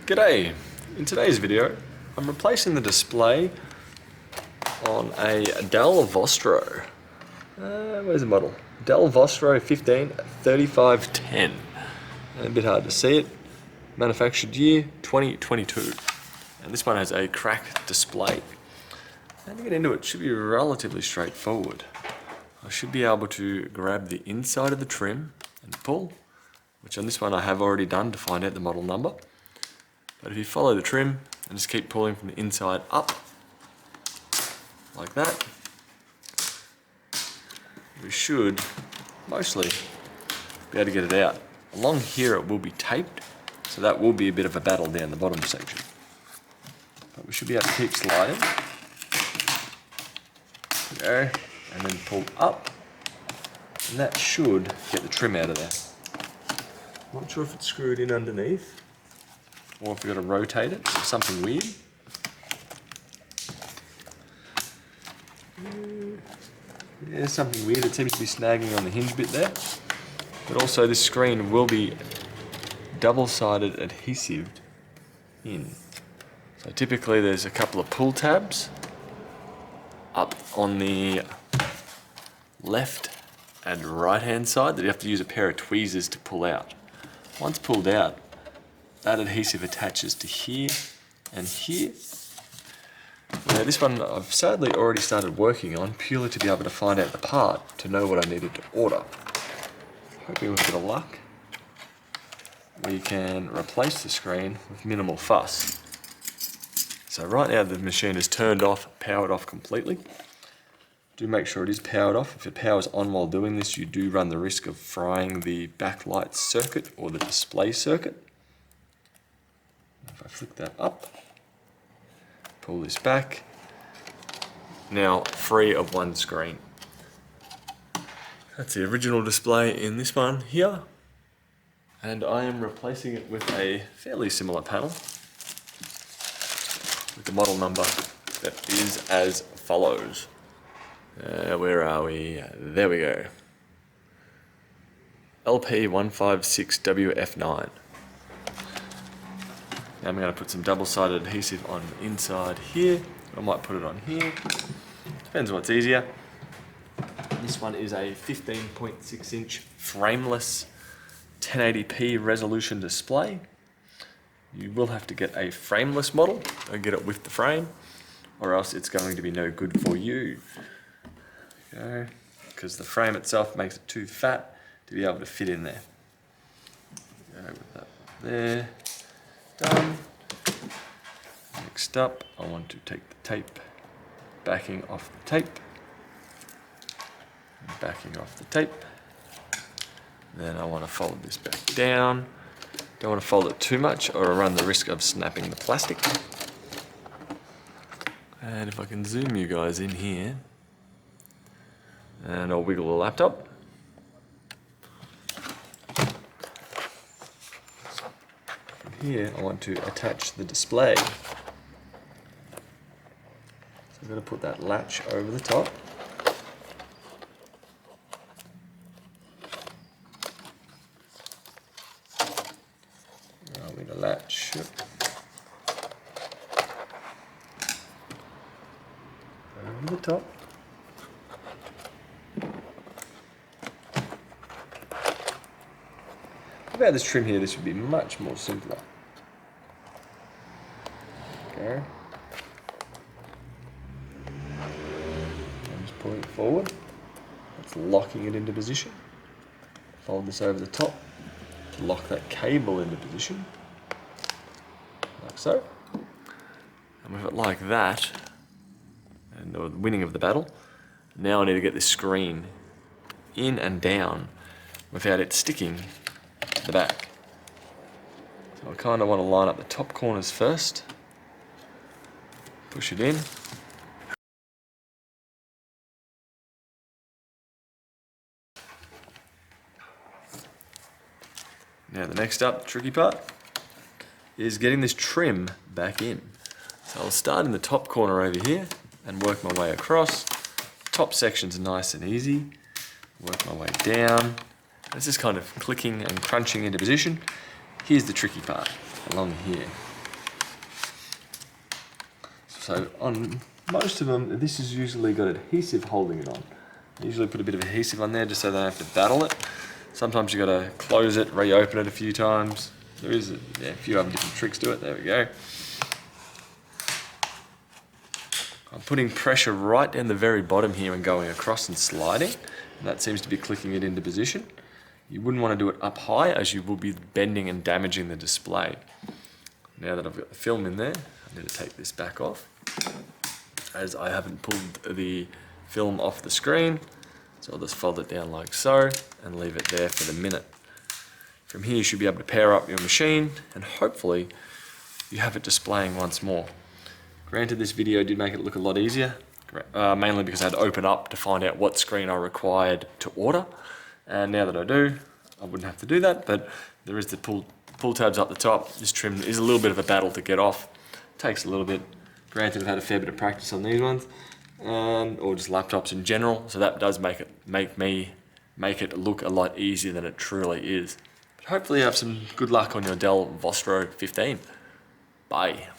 G'day! In today's video, I'm replacing the display on a Dell Vostro. Where's the model? Dell Vostro 153510. A bit hard to see it. Manufactured year 2022. And this one has a cracked display. And to get into it, should be relatively straightforward. I should be able to grab the inside of the trim and pull, which on this one I have already done to find out the model number. But if you follow the trim and just keep pulling from the inside up, like that, we should mostly be able to get it out. Along here it will be taped, so that will be a bit of a battle down the bottom section. But we should be able to keep sliding. There we go, and then pull up, and that should get the trim out of there. Not sure if it's screwed in underneath, or if we've got to rotate it, or something weird. Yeah, something weird. It seems to be snagging on the hinge bit there. But also this screen will be double-sided adhesive in. So typically there's a couple of pull tabs up on the left and right hand side that you have to use a pair of tweezers to pull out. Once pulled out, that adhesive attaches to here and here. Now this one I've sadly already started working on purely to be able to find out the part to know what I needed to order. Hoping with a bit of luck we can replace the screen with minimal fuss. So right now the machine is turned off, powered off completely. Do make sure it is powered off. If the power's on while doing this, you do run the risk of frying the backlight circuit or the display circuit. If I flick that up, pull this back, now free of one screen. That's the original display in this one here, and I am replacing it with a fairly similar panel with the model number that is as follows. Where are we? There we go. LP156WF9. Now I'm going to put some double-sided adhesive on the inside here. I might put it on here. Depends what's easier. This one is a 15.6-inch frameless 1080p resolution display. You will have to get a frameless model and get it with the frame, or else it's going to be no good for you. Okay, because the frame itself makes it too fat to be able to fit in there. Go with that there. Done. Next up, I want to take the tape, backing off the tape, backing off the tape. Then I want to fold this back down. Don't want to fold it too much or I run the risk of snapping the plastic. And if I can zoom you guys in here, and I'll wiggle the laptop. Here I want to attach the display. So I'm going to put that latch over the top. I'm going to latch over the top. If I had this trim here, this would be much more simpler. Okay. I'm just pulling it forward. That's locking it into position. Fold this over the top to lock that cable into position. Like so. And with it like that, and the winning of the battle, now I need to get this screen in and down without it sticking to the back. So I kind of want to line up the top corners first. Push it in. Now the next up, tricky part, is getting this trim back in. So I'll start in the top corner over here and work my way across. Top section's nice and easy. Work my way down. It's just kind of clicking and crunching into position. Here's the tricky part, along here. So on most of them, this has usually got adhesive holding it on. I usually put a bit of adhesive on there just so they don't have to battle it. Sometimes you got to close it, reopen it a few times. There is a few other different tricks to it. There we go. I'm putting pressure right down the very bottom here and going across and sliding, and that seems to be clicking it into position. You wouldn't want to do it up high, as you will be bending and damaging the display. Now that I've got the film in there, I need to take this back off, as I haven't pulled the film off the screen. So I'll just fold it down like so and leave it there for the minute. From here you should be able to pair up your machine and hopefully you have it displaying once more. Granted, this video did make it look a lot easier, mainly because I had to open up to find out what screen I required to order. And now that I do, I wouldn't have to do that, but there is the pull tabs up the top. This trim is a little bit of a battle to get off. Takes a little bit. Granted, I've had a fair bit of practice on these ones, or just laptops in general, so that does make it look a lot easier than it truly is. But hopefully you have some good luck on your Dell Vostro 15. Bye.